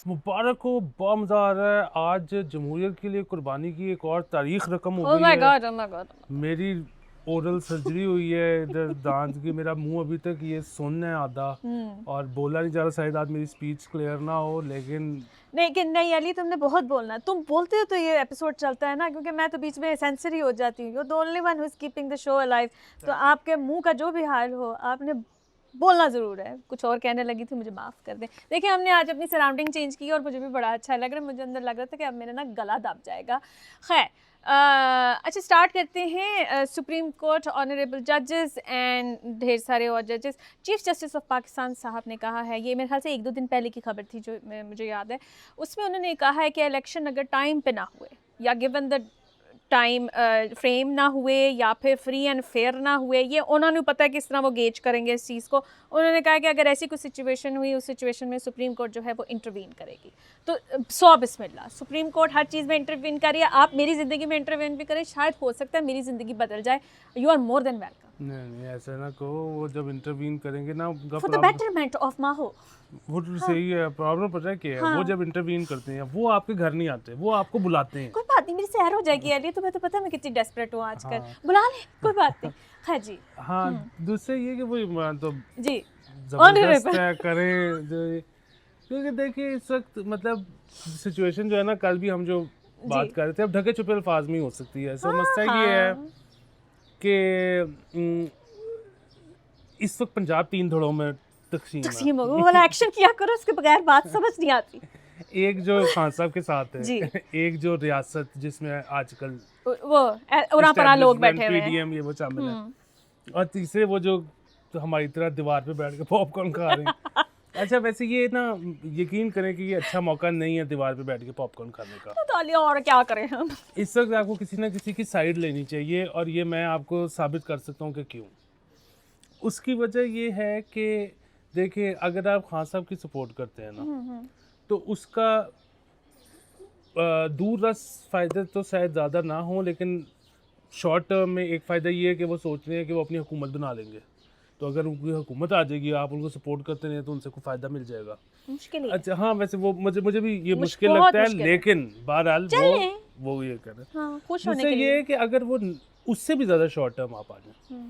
मुबारक हो, बहुत मज़ा आ रहा है। आज जमहूरियत के लिए कुर्बानी की एक और तारीख रकम हो ओह गई माय है। God, oh my God. मेरी ओरल सर्जरी हुई है इधर दांत की। मेरा मुंह अभी तक ये सुन्न है आधा, और बोला नहीं जा रहा। शायद आज मेरी स्पीच क्लियर ना हो, लेकिन नहीं अली, तुमने बहुत बोलना है। तुम बोलते हो तो ये एपिसोड चलता है ना, क्योंकि मैं तो बीच में सेंसरी हो जाती हूँ। You the only one who is keeping the show alive. तो आपके मुंह का जो भी हाल हो, आपने बोलना ज़रूर है। कुछ और कहने लगी थी, मुझे माफ़ कर दें। देखिए, हमने आज अपनी सराउंडिंग चेंज की और मुझे भी बड़ा अच्छा लग रहा है। मुझे अंदर लग रहा था कि अब मेरा ना गला दब जाएगा। खैर, अच्छा स्टार्ट करते हैं। सुप्रीम कोर्ट ऑनरेबल जजेस एंड ढेर सारे और जजेस। चीफ जस्टिस ऑफ पाकिस्तान साहब ने कहा है, ये मेरे ख्याल से 1-2 दिन पहले की खबर थी जो मुझे याद है, उसमें उन्होंने कहा है कि इलेक्शन अगर टाइम पे ना हुए या गिवन द टाइम फ्रेम ना हुए या फिर फ्री एंड फेयर ना हुए, ये उन्होंने पता है किस तरह वो गेज करेंगे इस चीज़ को। उन्होंने कहा कि अगर ऐसी कोई सिचुएशन हुई, उस सिचुएशन में सुप्रीम कोर्ट जो है वो इंटरवीन करेगी। तो 100 बिस्मिल्लाह, सुप्रीम कोर्ट हर चीज़ में इंटरवीन करिए। आप मेरी ज़िंदगी में इंटरवीन भी करें, शायद हो सकता है मेरी ज़िंदगी बदल जाए। You are more than welcome. नहीं ऐसा ना कहो। वो जब इंटरवीन करेंगे ना, उनका फॉर द बेटरमेंट ऑफ माहौल। वो तो सही है। प्रॉब्लम पता है क्या है? वो जब इंटरवीन करते हैं, वो आपके घर नहीं आते, वो आपको बुलाते हैं। कोई बात नहीं, मेरी सैर हो जाएगी अली। तुम्हें तो पता है मैं कितनी डेस्परेट हूँ आजकल। बुला ले, कोई बात नहीं। खैर जी। हाँ, दूसरे ये कि वो तो जी जबरदस्त है करें जो, क्योंकि देखिए इस वक्त मतलब सिचुएशन जो है ना, कल भी हम जो बात कर रहे थे, अब ढके छुपे अल्फाज में ही हो सकती है। सो मसला ये है कि इस वक्त पंजाब 3 धड़ों में तकसीम हो, वो वाला एक्शन किया करो, उसके बगैर बात समझ नहीं आती। एक जो खान साहब के साथ है, एक जो रियासत जिसमें आजकल वो उरा लोग बैठे हुए हैं, पीडीएम ये वो शामिल है, और तीसरे वो जो तो हमारी तरह दीवार पे बैठ के पॉपकॉर्न खा रहे हैं। अच्छा वैसे ये ना, यकीन करें कि ये अच्छा मौका नहीं है दीवार पे बैठ के पॉपकॉर्न खाने का। तो अली और क्या करें हम। इस वक्त आपको किसी ना किसी की साइड लेनी चाहिए, और ये मैं आपको साबित कर सकता हूँ कि क्यों। उसकी वजह ये है कि देखिए, अगर आप खान साहब की सपोर्ट करते हैं ना, तो उसका दूररस फ़ायदे तो शायद ज़्यादा ना हो, लेकिन शॉर्ट टर्म में एक फ़ायदा ये है कि वो सोच रहे हैं कि वो अपनी हुकूमत बना लेंगे। तो अगर उनकी हुकूमत आ जाएगी, आप उनको सपोर्ट करते हैं, तो उनसे कोई फ़ायदा मिल जाएगा। मुश्किल है। अच्छा हाँ, वैसे वो मुझे भी ये मुश्किल लगता है, लेकिन बहरहाल वो ये कर रहे हैं। खुश होने के ये लिए है कि अगर वो उससे भी ज़्यादा शॉर्ट टर्म आप आ जाए।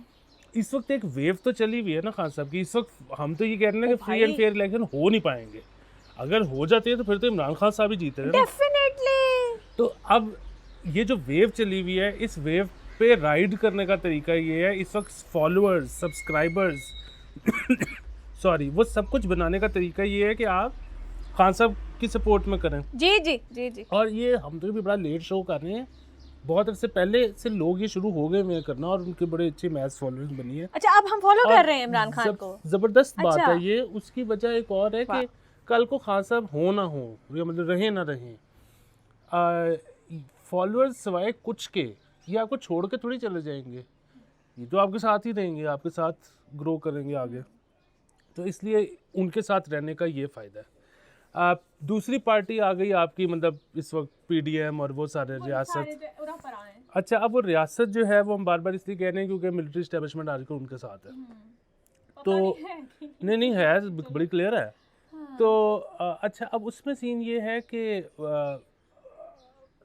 इस वक्त एक वेव तो चली हुई है ना खान साहब की। इस वक्त हम तो ये कह रहे हैं कि फ्री एंड फेयर इलेक्शन हो नहीं पाएंगे। अगर हो जाते हैं तो फिर तो इमरान खान साहब ही जीते हैं डेफिनेटली। तो अब ये जो वेव चली हुई है, इस वेव पे राइड करने का तरीका ये है, इस वक्त फॉलोअर्स, सब्सक्राइबर्स सॉरी, वो सब कुछ बनाने का तरीका ये है कि आप खान साहब की सपोर्ट में करें। जी जी जी जी। और ये हम तो भी बड़ा लेट शो कर रहे हैं, बहुत अरसे पहले से लोग ये शुरू हो गए मैं करना, और उनके बड़े अच्छे मैस फॉलोअर्स बनी है। अच्छा, अब हम फॉलो कर रहे हैं इमरान खान को। जबरदस्त बात है ये। उसकी वजह एक और है कि कल को खान साहब हो ना हो, या मतलब रहे ना रहे, फॉलोअर्स सिवाय कुछ के ये आपको छोड़ के थोड़ी चले जाएंगे। ये तो आपके साथ ही रहेंगे, आपके साथ ग्रो करेंगे आगे। तो इसलिए उनके साथ रहने का ये फ़ायदा है। आप दूसरी पार्टी आ गई आपकी, मतलब इस वक्त पीडीएम और वो सारे रियासत। अच्छा, अब वो रियासत जो है वो हम बार बार इसलिए कह रहे हैं क्योंकि मिलिट्री एस्टेब्लिशमेंट आजकल उनके साथ है। तो नहीं है, बड़ी क्लियर है। तो अच्छा, अब उसमें सीन ये है कि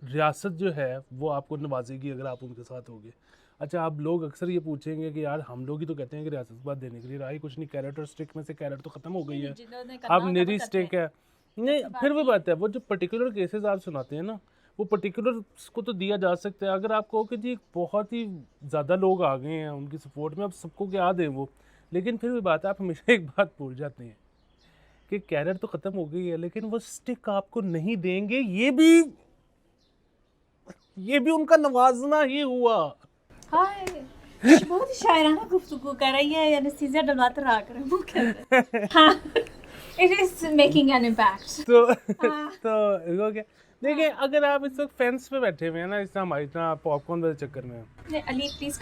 रियासत जो है वो आपको नवाजेगी अगर आप उनके साथ होगे। अच्छा, आप लोग अक्सर ये पूछेंगे कि यार हम लोग ही तो कहते हैं कि रियासत बात देने के लिए रहा ही कुछ नहीं, कैरेट और स्टिक में से कैरेट तो ख़त्म हो गई है, अब मेरी स्टिक है। नहीं, फिर वो बात है, वो जो पर्टिकुलर केसेस आप सुनाते हैं ना, वो पर्टिकुलर को तो दिया जा सकता है। अगर आप कहो कि जी बहुत ही ज़्यादा लोग आ गए हैं उनकी सपोर्ट में, अब सबको क्या दें वो, लेकिन फिर भी बात है, आप हमेशा एक बात भूल जाते हैं कि कैरेट तो ख़त्म हो गई है, लेकिन वो स्टिक आपको नहीं देंगे। ये भी उनका नवाजना ही हुआ। हाय, बहुत शायराना गुफ्तगू कर रही है, एनेस्थीसिया डलवाते रहा करें मुंह के अंदर। हाँ, it is making an impact. तो हो गया। देखिए, अगर आप इस वक्त फेंस पे बैठे हुए हैं ना, इस तरह हमारी तरह पॉपकॉर्न वाले चक्कर में। नहीं Ali, please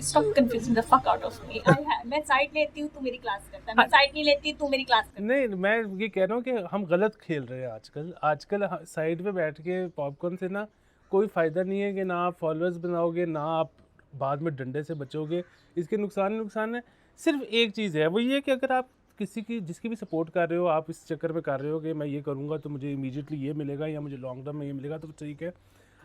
stop confusing the fuck out of me. मैं साइड लेती हूँ, तू मेरी क्लास करता है, मैं साइड नहीं लेती, तू मेरी क्लास करता है। नहीं, मैं ये कह रहा हूँ कि हम गलत खेल रहे हैं आजकल साइड पे बैठ के पॉपकॉर्न से ना कोई फ़ायदा नहीं है कि ना आप फॉलोअर्स बनाओगे, ना आप बाद में डंडे से बचोगे। इसके नुकसान है। सिर्फ एक चीज़ है, वो ये कि अगर आप किसी की जिसकी भी सपोर्ट कर रहे हो, आप इस चक्कर में कर रहे हो कि मैं ये करूँगा तो मुझे इमीडिएटली ये मिलेगा या मुझे लॉन्ग टर्म में ये मिलेगा, तो ठीक है।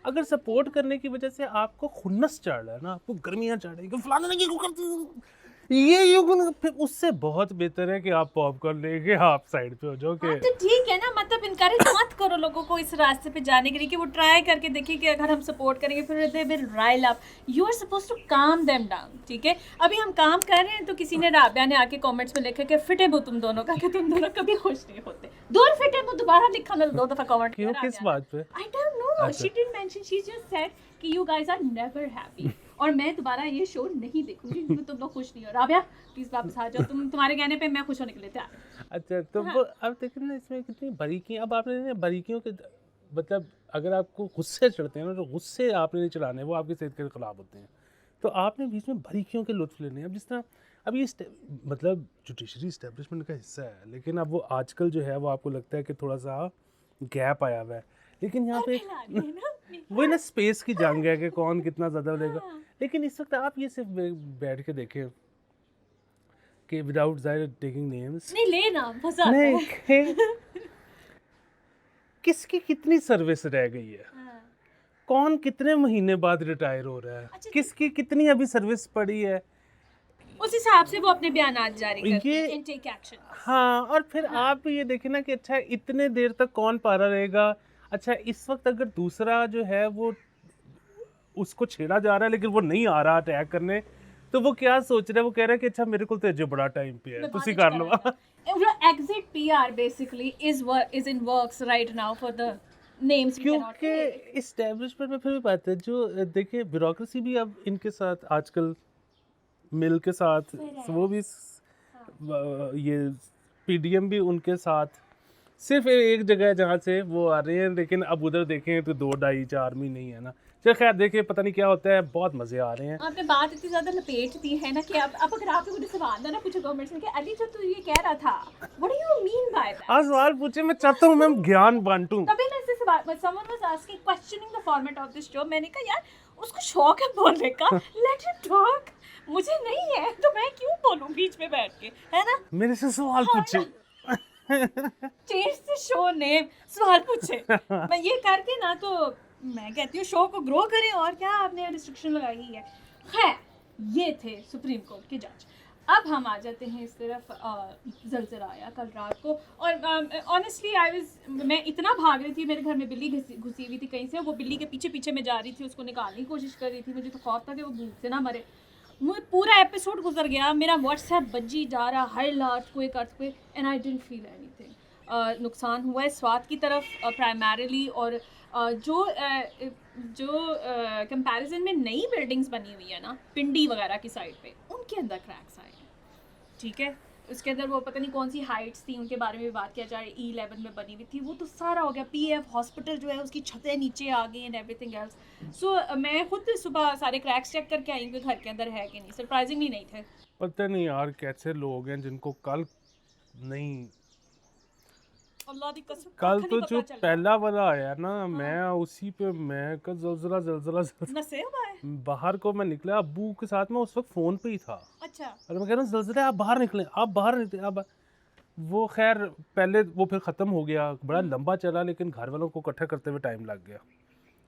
अगर सपोर्ट करने की वजह से आपको खुन्नस चढ़ रहा है ना, आपको गर्मियाँ चढ़ रही है कि फलाना ने ये क्यों करती है, ये फिर उससे बहुत बेहतर है कि आप पॉपकॉर्न लेके आप साइड पे हो जाओ कि तो ठीक है ना, मतलब इनकरेज मत करो लोगों को इस रास्ते पे जाने के लिए कि वो ट्राई करके देखें कि अगर हम सपोर्ट करेंगे फिर they will rile up. You are suppose to calm them down, ठीक है। अभी हम काम कर रहे हैं तो किसी ने राबिया ने आके कमेंट्स में लिखा कि फिटे हो तुम दोनों का, कि तुम दोनों कभी खुश नहीं होते। दूर फिटे हो दोबारा लिखा ना 2 दफा कमेंट क्यों, किस बात पे? I don't know, she didn't mention, she just said कि you guys are never happy और मैं दोबारा ये शो नहीं देखूंगी क्योंकि तुम लोग खुश नहीं हो। राबिया प्लीज वापस आ जाओ, तुम्हारे कहने पे मैं खुश होने के लिए तैयार हूं। अच्छा, तो वो अब देखिए ना इसमें कितनी बारीकी, अब आपने ना बारीकियों के मतलब अगर आपको गुस्से चढ़ते हैं ना, तो गुस्से आपने नहीं चलाने, वो आपकी सेहत के खिलाफ होते हैं। तो आपने बीच में बारीकियों के लुत्फ लेने हैं। अब जिस तरह अब ये मतलब जुडिशरी इस्टेब्लिशमेंट का हिस्सा है, लेकिन अब वो आजकल जो है वो आपको लगता है कि थोड़ा सा गैप आया हुआ है, लेकिन यहाँ पे वही ना स्पेस की जंग है कि कौन कितना ज़्यादा लेगा। लेकिन इस वक्त आप ये सिर्फ बैठ के देखें कि विदाउट टेकिंग नेम्स, नहीं लेना मजा आता है। नहीं किसकी कितनी सर्विस रह गई है, कौन कितने महीने बाद रिटायर हो रहा है, किसकी कितनी अभी सर्विस पड़ी है, उस हिसाब से वो अपने बयानात जारी करते हैं and take action। हाँ, और फिर आप ये देखें ना कि अच्छा इतने देर तक कौन पारा रहेगा। अच्छा इस वक्त अगर दूसरा जो है वो उसको छेड़ा जा रहा है लेकिन वो नहीं आ रहा अटैक करने, तो वो क्या सोच रहा है, वो कह रहा है कि अच्छा मेरे को तो अजय बड़ा टाइम पे है, तुसी कर लो। Exit PR basically is in works right now for the names we cannot क्योंकि take। इस्टेब्लिशमेंट में फिर भी बात है जो देखिए ब्यूरोक्रेसी भी अब इनके साथ आजकल मिल के साथ, वो भी ये पीडीएम भी उनके साथ, सिर्फ एक जगह जहाँ से वो आ रहे हैं, लेकिन अब उधर देखें तो 2 ढाई 4 महीने ही है ना। चल खैर देखिए पता नहीं क्या होता है, बहुत मजे आ रहे हैं। आपने बात इतनी ज्यादा लपेट दी है ना कि अब अगर आपने मुझे सवाल ना पूछे कमेंट्स में कि अली जो तू ये कह रहा था what do you mean by that, आज सवाल पूछे, मैं चाहता हूँ मैं ज्ञान बांटूं। तभी मैं इससे सवाल, someone was asking questioning the format of this show, मैंने कहा यार उसको शौक है बोलने का, लेट हिम टॉक, मुझे नहीं है तो मैं क्यों बोलूं बीच में बैठ के, है ना। मेरे से सवाल पूछे, चेंज द शो नेम, सवाल पूछे। मैं ये करके ना तो मैं कहती हूँ शो को ग्रो करें, और क्या आपने रिस्ट्रिक्शन लगाई है। खैर ये थे सुप्रीम कोर्ट के जज। अब हम आ जाते हैं इस तरफ, ज़लज़ला आया कल रात को, और ऑनेस्टली मैं इतना भाग रही थी, मेरे घर में बिल्ली घुसी हुई थी कहीं से, वो बिल्ली के पीछे पीछे मैं जा रही थी, उसको निकालने की कोशिश कर रही थी, मुझे तो खौफ था कि वो भूख से ना मरे। मुझे पूरा एपिसोड गुजर गया, मेरा व्हाट्सएप बज्जी जा रहा, हर earthquake and I didn't feel anything. नुकसान हुआ है स्वात की तरफ प्राइमरीली, और जो कंपैरिजन में नई बिल्डिंग्स बनी हुई है ना पिंडी वगैरह की साइड पे, उनके अंदर क्रैक्स आए हैं, ठीक है। उसके अंदर वो पता नहीं कौन सी हाइट्स थी, उनके बारे में भी बात किया जाए, E11 में बनी हुई थी, वो तो सारा हो गया। PF हॉस्पिटल जो है उसकी छतें नीचे आ गई एंड एवरीथिंग एल्स। सो मैं खुद सुबह सारे क्रैक्स चेक करके आई कि घर के अंदर है कि नहीं, सरप्राइजिंगली नहीं थे। पता नहीं यार कैसे लोग हैं जिनको कल नहीं, अल्लाह दी कसम कल तो जो पहला वाला आया ना, मैं उसी पे मैं का ज़लज़ला नसे हुआ है। बाहर को मैं निकला, अब्बू के साथ में उस वक्त फ़ोन पे ही था, अच्छा, और मैं कह रहा हूँ ज़लज़ला आप बाहर निकले, आप बाहर निकले। अब वो खैर पहले वो फिर ख़त्म हो गया, बड़ा लंबा चला, लेकिन घर वालों को इकट्ठा करते हुए टाइम लग गया।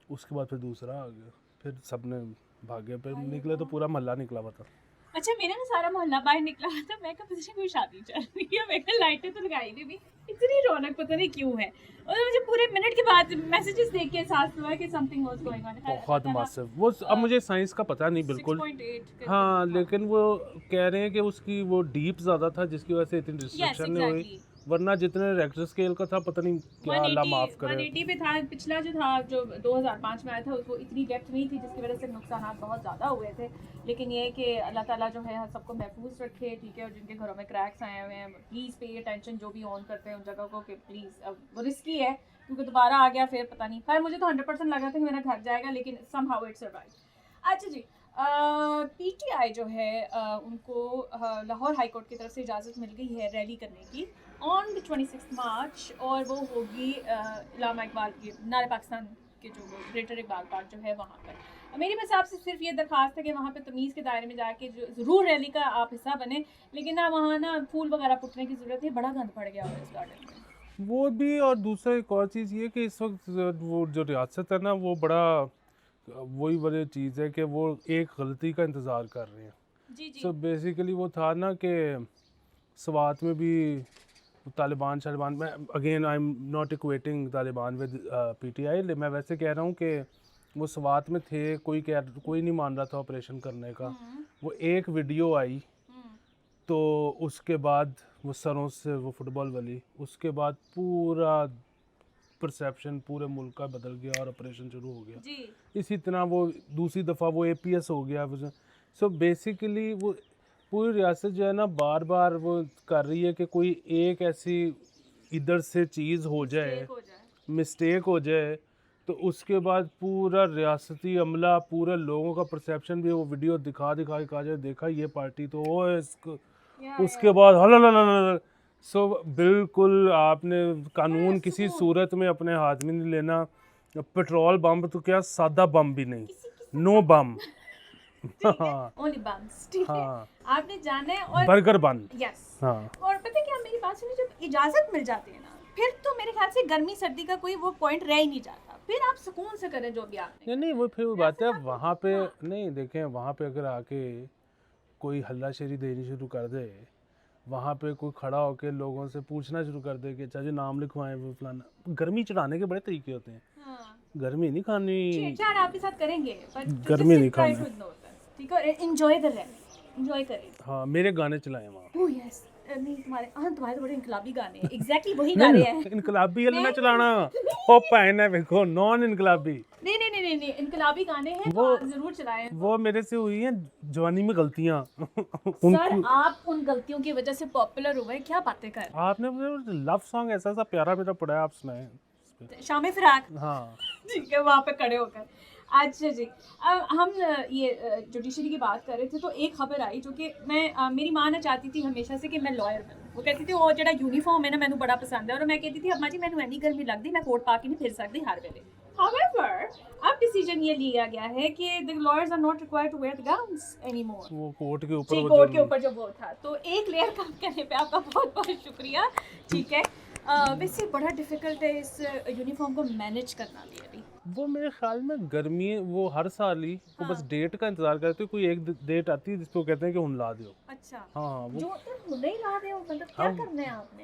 उसके बाद फिर दूसरा आ गया, फिर सब ने भागे, फिर निकले तो पूरा मोहल्ला निकला हुआ था। अच्छा मेरा ना सारा मोहल्ला बाहर निकला था, मैं कहा पता कोई शादी चल रही है, मैं कहा लाइटें तो लगाई नहीं, इतनी रौनक पता नहीं क्यों है। और मुझे पूरे मिनट के बाद मैसेजेस देख के एहसास हुआ कि समथिंग वाज गोइंग ऑन। बहुत मासिव वो, अब मुझे साइंस का पता नहीं बिल्कुल, 6.8 हाँ, लेकिन वो कह रहे हैं कि उसकी वो डीप ज़्यादा था जिसकी वजह से इतनी डिस्ट्रक्शन नहीं हुई, वरना जितने रेक्टर स्केल का था पता नहीं क्या, अल्लाह माफ़ करे। 180 पे था पिछला जो था, जो 2005 में आया था, उसको इतनी डेप्थ नहीं थी जिसकी वजह से नुकसान बहुत ज़्यादा हुए थे। लेकिन ये कि अल्लाह ताला जो है सबको महफूज रखे, ठीक है। और जिनके घरों में क्रैक्स आए हुए हैं प्लीज़ पे अटेंशन, जो भी ऑन करते हैं उन जगह को, कि प्लीज़, अब वो रिस्की है क्योंकि दोबारा आ गया फिर पता नहीं। खैर मुझे तो 100% लगा था कि मेरा घर जाएगा, लेकिन समहाउ इट सर्वाइव्ड। अच्छा जी, PTI जो है उनको लाहौर हाई कोर्ट की तरफ से इजाज़त मिल गई है रैली करने की ऑन द 26 मार्च, और वो होगी इलामा इकबाल की नारे पाकिस्तान के जो ग्रेटर इकबाल पार्क जो है वहाँ पर। मेरी बस आपसे सिर्फ ये दरख्वास्त है कि वहाँ पे तमीज़ के दायरे में जाके जो ज़रूर रैली का आप हिस्सा बने, लेकिन ना वहाँ ना फूल वगैरह पुटने की ज़रूरत है, बड़ा गंद पड़ गया हुआ है इस गार्डन में। वो भी, और दूसरा एक और चीज़ ये कि इस वक्त वो जो रियासत है ना, वो बड़ा वही वाली चीज़ है कि वो एक गलती का इंतज़ार कर रहे हैं। जी जी। सो बेसिकली वो था ना कि स्वात में भी तालिबान में, again I am not equating Taliban with PTI, मैं वैसे कह रहा हूँ कि वो स्वात में थे, कोई नहीं मान रहा था ऑपरेशन करने का। वो एक वीडियो आई तो उसके बाद वो सरों से वो फुटबॉल वाली, उसके बाद पूरा परसेप्शन पूरे मुल्क का बदल गया और ऑपरेशन शुरू हो गया। जी। इसी तरह वो दूसरी दफ़ा वो एपीएस हो गया। सो बेसिकली वो पूरी रियासत जो है ना बार बार वो कर रही है कि कोई एक ऐसी इधर से चीज़ हो जाए, मिस्टेक हो जाए, तो उसके बाद पूरा रियासती अमला, पूरे लोगों का परसेप्शन भी वो वीडियो दिखा जाए, देखा ये पार्टी तो वो है इसको, उसके बाद हल। सो बिल्कुल आपने कानून किसी सूरत में अपने हाथ में नहीं लेना। पेट्रोल बम तो क्या, सादा बम भी नहीं, नो बम। हाँ ओनली बम्स, ठीक है। हाँ, आपने जाना है और बर्गर बन। यस। हाँ, और पता है क्या, मेरी बात सुनिए, जब इजाज़त मिल जाती है ना, फिर तो मेरे ख्याल से गर्मी सर्दी का कोई वो पॉइंट रह ही नहीं जाता, फिर आप सुकून से करें जो भी आपने। नहीं वो फिर वो बात है वहाँ पे। नहीं देखें, वहाँ पे अगर आके कोई हल्लाशेरी देनी शुरू कर दे, वहाँ पे कोई खड़ा होकर लोगों से पूछना शुरू कर दे कि अच्छा जी नाम लिखवाएं, वो फलाना, गर्मी चढ़ाने के बड़े तरीके होते हैं। हाँ। गर्मी नहीं खानी, छेड़छाड़ आपके साथ करेंगे, पर गर्मी नहीं खानी। ठीक है, एंजॉय द रैली, एंजॉय करें। हाँ, मेरे गाने चलाएं वहाँ। ओह यस, नहीं तुम्हारे तो बड़े इनकलाबी गाने हैं, एग्जैक्टली वही गा रहे हैं। इनकलाबी हल्ला ना चलाना, हो पैन है देखो, नॉन इनकलाबी। नहीं, इनकलाबी गाने हैं वो तो जरूर चलाएं। वो मेरे से हुई हैं जवानी में गलतियाँ। सर आप उन गलतियों की वजह से पॉपुलर हुए हैं, क्या बातें कर रहे हैं? आपने मुझे लव सॉन्ग ऐसा सा प्यारा मेरा पड़ा है, आप सुनाएं। शामे फिराक, हाँ ठीक है, वहाँ पे खड़े होकर। अच्छा जी, अब हम ये जुडिशरी की बात कर रहे थे, तो एक खबर आई जो कि मेरी माँ ना चाहती थी हमेशा से कि मैं लॉयर बनूं। वो कहती थी वो जो यूनीफॉर्म है ना मैंने बड़ा पसंद है, और मैं कहती थी अम्मा जी मैंने इन्नी गर्मी लगती, मैं कोट पा के नहीं फिर सकती हर वेले। However, अब डिसीजन ये लिया गया है कि the lawyers are not required to wear the gowns anymore. वो कोट के ऊपर, जी, कोट के ऊपर जो वो था, तो एक लेयर कम करने पे आपका बहुत बहुत शुक्रिया, ठीक है। वैसे बड़ा डिफिकल्ट है इस यूनिफॉर्म को मैनेज करना भी अभी। वो मेरे ख्याल में गर्मी वो हर साल ही वो बस डेट का इंतजार करते, कोई एक डेट आती है जिसको कहते हैं कि हुन ला दो। अच्छा, हाँ वो जो तो नहीं ला दे, मतलब क्या करना है आपने?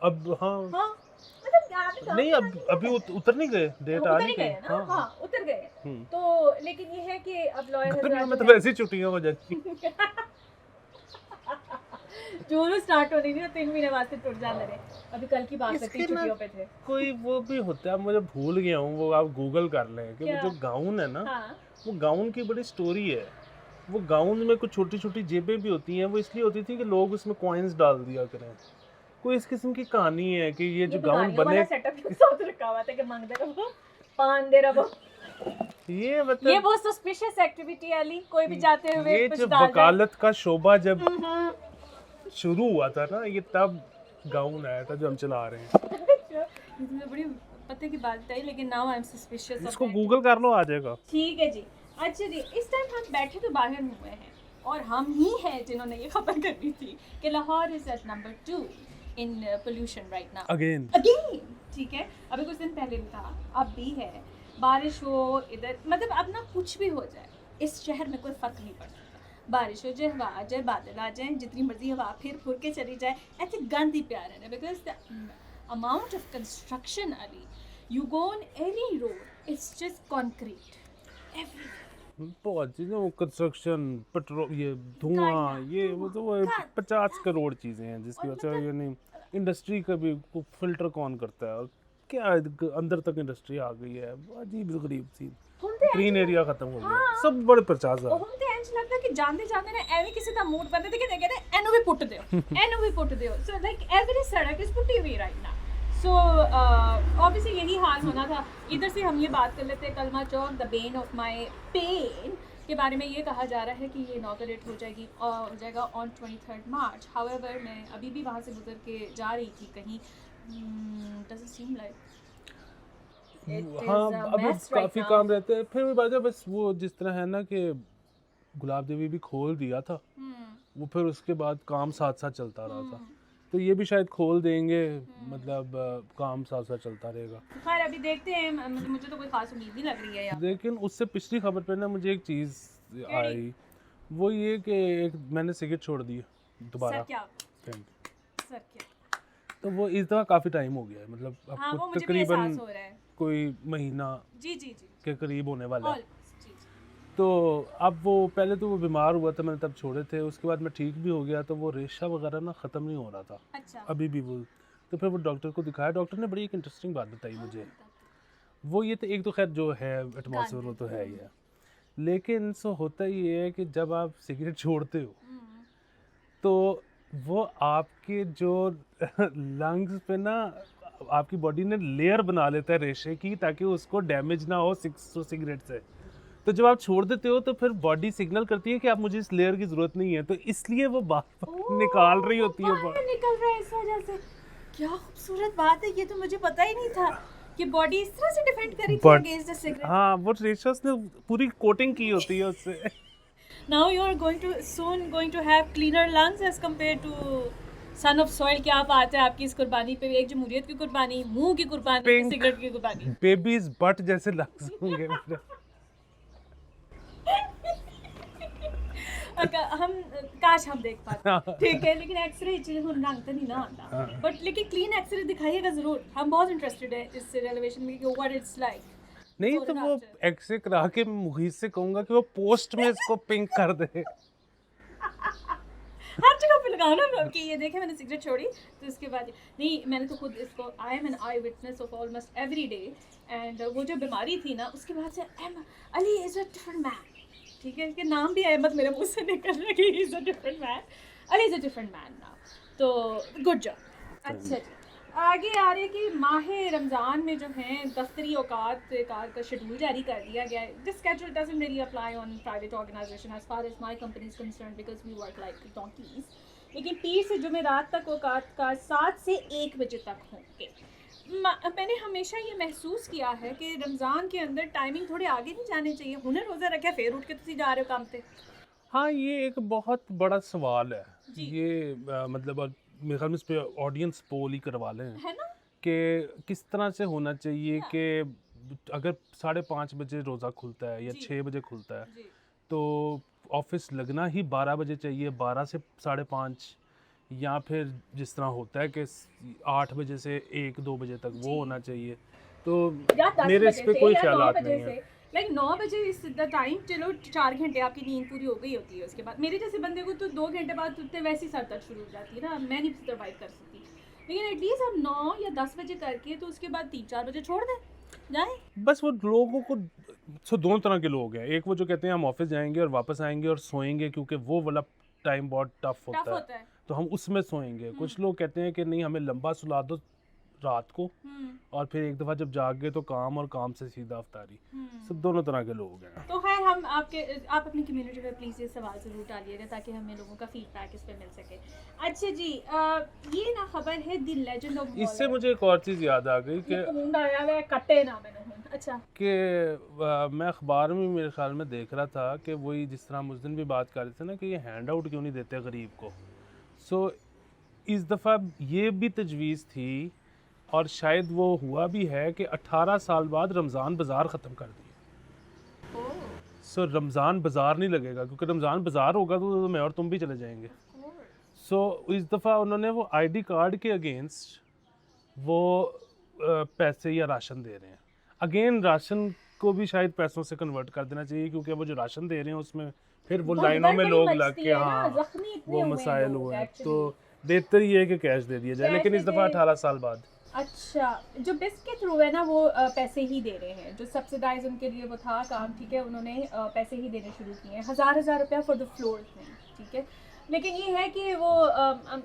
अब हाँ मतलब क्या नहीं, अभी उतर नहीं गए, डेट आ नहीं गई। हाँ हाँ उतर गए। तो लेकिन ये है कि अब लॉयर में तो वैसे छुट्टियां हो जाती जून स्टार्ट होनी थी, 3 महीने बाद से टूट जाने रहे। अभी कल की बात करते छुट्टियों पे थे। कोई वो भी होता है, मुझे भूल गया हूँ, वो आप गूगल कर लें कि वो जो गाउन है ना, वो गाउन की बड़ी स्टोरी है। वो गाउन में कुछ छोटी छोटी जेबें भी होती हैं, वो इसलिए होती थी कि लोग उसमें कॉइन्स डाल दिया करें। कोई इस किस्म की कहानी है कि ये जो गाउन बने सेटअप के साथ रखा हुआ था कि मांगते रहो, पान दे रहो। ये मतलब ये बहुत सस्पिशियस एक्टिविटी अली, कोई भी जाते हुए ये कुछ जब डाल वकालत का शोबा जब शुरू हुआ था ना, ये तब गाउन आया था जो हम चला रहे हैं। मुझे बड़ी पते की बात है, लेकिन नाउ आई एम सस्पिशियस। इसको गूगल कर लो, आ जाएगा। ठीक है जी। अच्छा जी, इस टाइम हम बैठे तो बाहर हुए हैं, और हम ही हैं जिन्होंने ये खबर करनी थी कि Lahore is at number 2 in pollution right now. Again ठीक है, अभी कुछ दिन पहले भी था, अब भी है। बारिश हो इधर, मतलब अब ना कुछ भी हो जाए इस शहर में कोई फर्क नहीं पड़ता। बारिश हो जाए, हवा आ जाए, बादल आ जाए, जितनी मर्जी हवा फिर फुर के चली जाए, ऐसे गंद ही प्यार है। Because the amount of construction Ali, you go on any road, it's just concrete everywhere. बहुत चीज़ें, वो कंस्ट्रक्शन, पेट्रोल, ये धुआं, ये वो तो 50 करोड़ चीज़ें हैं जिसकी वजह से ये नहीं। इंडस्ट्री का भी फिल्टर कौन करता है, और क्या अंदर तक इंडस्ट्री आ गई है, अजीब गरीब सी, ग्रीन एरिया खत्म हो गया, सब बड़े 50 ਹੁਣ ਤੇ ਇੰਜ ਲੱਗਦਾ ਕਿ ਜਾਂਦੇ ਜਾਂਦੇ ਨੇ ਐਵੇਂ ਕਿਸੇ ਦਾ ਮੂਡ ਬੰਦੇ ਤੇ ਕਹਿੰਦੇ ਇਹਨੂੰ ਵੀ ਪੁੱਟ ਦਿਓ ਸੋ ਲਾਈਕ एवरी सड़क इज पुटी हुई राइट नाउ। सो ऑब्वियसली यही हाल होना था। इधर से हम ये बात कर लेते हैं Kalma Chowk, the bane of my pen के बारे में। ये कहा जा रहा है कि ये इनॉगरेट हो जाएगा ऑन 23 मार्च। हाउएवर मैं अभी भी वहाँ से गुजर के जा रही थी कहीं, डजंट सीम लाइक हाँ अभी काफ़ी काम रहते हैं। फिर भी बात है बस वो जिस तरह है ना कि गुलाब देवी भी खोल दिया था, वो फिर उसके बाद काम साथ साथ चलता रहा था, तो ये भी शायद खोल देंगे, मतलब काम साथ साथ चलता रहेगा। खैर अभी देखते हैं, मुझे तो कोई खास उम्मीद नहीं लग रही है यार। लेकिन उससे पिछली खबर पे ना मुझे एक चीज़ आई, वो ये कि एक मैंने सिगरेट छोड़ दी है दोबारा। सर क्या? Thank you। सर क्या? तो वो इस दफ़ा काफ़ी टाइम हो गया है, मतलब हाँ वो आपको मुझे भी तकरीबन एहसास हो रहा है। कोई महीना जी जी जी के करीब होने वाला है। Almost, जी जी। तो अब वो पहले तो वो बीमार हुआ था, मैंने तब छोड़े थे, उसके बाद मैं ठीक भी हो गया, तो वो रेशा वगैरह ना ख़त्म नहीं हो रहा था अच्छा अभी भी वो। तो फिर वो डॉक्टर को दिखाया, डॉक्टर ने बड़ी एक इंटरेस्टिंग बात बताई मुझे। वो ये तो एक तो खैर जो है एटमॉस्फेयर वो तो है ही है, लेकिन सो होता ये है कि जब आप सिगरेट छोड़ते हो तो वो आपके जो लंग्स पे ना आपकी बॉडी ने लेयर बना लेता है रेशे की, ताकि उसको डैमेज ना हो सिगरेट से। तो जब आप छोड़ देते हो तो फिर बॉडी सिग्नल करती है कि आप मुझे इस लेयर की ज़रूरत नहीं है, तो इसलिए वो बार निकाल रही होती है बाहर निकल रहा है इस वजह से। क्या खूबसूरत बात है, ये तो मुझे पता ही नहीं था कि बॉडी इस तरह से डिफेंड करी थी अगेंस्ट द सिगरेट। हाँ वो रेशा ने पूरी कोटिंग की होती है उससे। Now you are going to have cleaner lungs as compared to son of soil. क्या बात है आपकी इस कुर्बानी पे, एक जमहूरियत की कुर्बानी, मुंह की कुर्बानी, Pink. सिगरेट की कुर्बानी। बेबीज बट जैसे लंग्स होंगे मेरे। हम काश हम देख पाते, ठीक है, लेकिन एक्सरे चीज़ हम रंग तो नहीं ना आता, बट लेकिन क्लीन एक्सरे दिखाइएगा ज़रूर, हम बहुत इंटरेस्टेड है इस रेलेवेशन में कि व्हाट इट्स लाइक। नहीं तो वो एक्सरे करा के मुहीत से कहूँगा कि वो पोस्ट में इसको पिंक कर दे। हर जगह पे लगाओ ना कि ये देखे मैंने सिगरेट छोड़ी, तो इसके बाद नहीं, मैंने तो खुद इसको, I am an eye witness of almost every day, एंड वो जो बीमारी थी ना उसके बाद से Ali is a different man, ठीक है, इसके नाम भी अहमद मेरे मुंह से निकल रहा है कि he is a different man, Ali is a different man now, तो गुड जॉब। अच्छा जी, आगे आ रहे कि माह रमज़ान में जो है दफ्तरी औकात का शेड्यूल जारी कर दिया गया है। This schedule doesn't really apply on private organisation as far as my company is concerned because we work like donkeys, लेकिन पीर से जुमेरात तक औकात का 7 से 1 बजे तक होंगे। मैंने हमेशा ये महसूस किया है कि रमज़ान के अंदर टाइमिंग थोड़े आगे नहीं जाने चाहिए। हुनर रोज़ा रखा फिर उठ के तुम जा रहे हो काम पे। हाँ ये एक बहुत बड़ा सवाल है जी। ये मतलब मेरे ख्याल में इस पे ऑडियंस पोल ही करवा लें है ना? कि किस तरह से होना चाहिए कि अगर 5:30 बजे रोज़ा खुलता है या जी। 6 बजे खुलता है, जी तो ऑफिस लगना ही 12 बजे चाहिए, 12 से 5:30, या फिर जिस तरह होता है कि 8 बजे से 1-2 बजे तक जी। वो होना चाहिए। तो या 10 मेरे इस बजे पे से कोई या 9 ख्यालात बजे नहीं से, है। लाइक 9 बजे इज द टाइम, चलो 4 घंटे आपकी नींद पूरी हो गई होती है, उसके बाद मेरे जैसे बंदे को तो 2 घंटे बाद उठते वैसे ही सर दर्द शुरू हो जाती है ना, मैं नहीं सर्वाइव कर सकती, लेकिन एटलीस्ट आप 9 या 10 बजे करके तो उसके बाद 3-4 बजे छोड़ दें जाए। बस वो लोगों को दोनों तरह के लोग हैं, एक वो जो कहते हैं हम ऑफिस जाएंगे और वापस आएंगे और सोएंगे क्योंकि वो वाला टाइम बहुत टफ टफ होता होता है, है। तो हम उसमें सोएंगे। कुछ लोग कहते हैं कि नहीं हमें लंबा सुला दो रात को, और फिर एक दफ़ा जब जाग गए तो काम, और काम से सीधा अफ्तारी। सब दोनों तरह के लोग हैं। तो खैर हम आप अपनी कम्युनिटी में प्लीज़ ये सवाल ज़रूर डालिएगा ताकि हमें लोगों का फीडबैक इस पे मिल सके। अच्छा जी, ये ना खबर है द लेजेंड ऑफ इससे मुझे एक और चीज़ याद आ गई कि कट्टे ना मैंने। अच्छा कि मैं अखबार में मेरे ख्याल में देख रहा था कि वही जिस तरह हम उस दिन भी बात कर रहे थे ना कि ये हैंड आउट क्यों नहीं देते गरीब को, सो इस दफ़ा ये भी तजवीज़ थी और शायद वो हुआ भी है कि 18 साल बाद रमज़ान बाज़ार ख़त्म कर दिए। सो रमज़ान बाज़ार नहीं लगेगा, क्योंकि रमज़ान बाज़ार होगा तो मैं और तुम भी चले जाएंगे। सो इस दफ़ा उन्होंने वो आईडी कार्ड के अगेंस्ट वो पैसे या राशन दे रहे हैं। अगेन राशन को भी शायद पैसों से कन्वर्ट कर देना चाहिए, क्योंकि वो जो राशन दे रहे हैं उसमें फिर वो लाइनों में लोग लग के वो मसाइल हुए हैं, तो बेहतर ये है कि कैश दे दिया जाए, लेकिन इस दफ़ा 18 साल बाद। अच्छा, जो बिस्क के थ्रू है ना वो पैसे ही दे रहे हैं, जो सब्सिडाइज उनके लिए वो था काम, ठीक है, उन्होंने पैसे ही देने शुरू किए हैं, 1000 रुपया फॉर द फ्लोर में, ठीक है, लेकिन ये है कि वो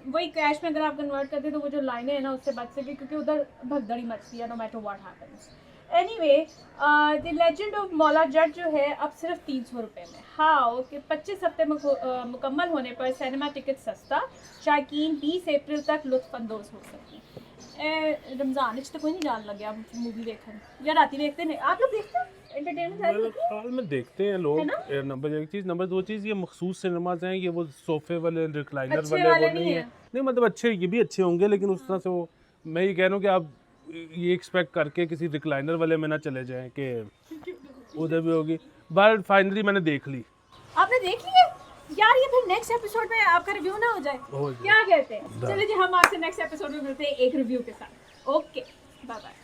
वही कैश में अगर आप कन्वर्ट करते तो वो जो लाइनें हैं ना उससे बच सके, क्योंकि उधर भगदड़ी मचती है no matter what happens. Anyway, the legend of Maula Jatt जो है अब सिर्फ 300 रुपये में। हाँ, कि 25 हफ्ते मुकम्मल होने पर सिनेमा टिकट सस्ता, शायकीन 20 अप्रैल तक लुत्फ़अंदोज़ हो सकती। रमजान तो कोई नहीं जान लगे आप मूवी देखने या राती देखते नहीं आप लोग देखते हैं एंटरटेनमेंट मेरे ख्याल में देखते हैं लोग। नंबर एक चीज़, नंबर दो चीज़, ये मखसूस सिनेमाज हैं, ये वो सोफे वाले रिक्लाइनर अच्छे वाले वाले वो नहीं नहीं है। हैं। नहीं मतलब अच्छे, ये भी अच्छे होंगे लेकिन उस तरह से वो, मैं ये कह रहा हूँ कि आप ये एक्सपेक्ट करके किसी रिक्लाइनर वाले में ना चले जाएं कि उधर भी होगी। बट फाइनली मैंने देख ली। आपने देख लिया यार, ये फिर नेक्स्ट एपिसोड में आपका रिव्यू ना हो जाए, हो जाए। क्या कहते हैं? चलिए जी, हम आपसे नेक्स्ट एपिसोड में मिलते हैं एक रिव्यू के साथ। Okay, bye bye.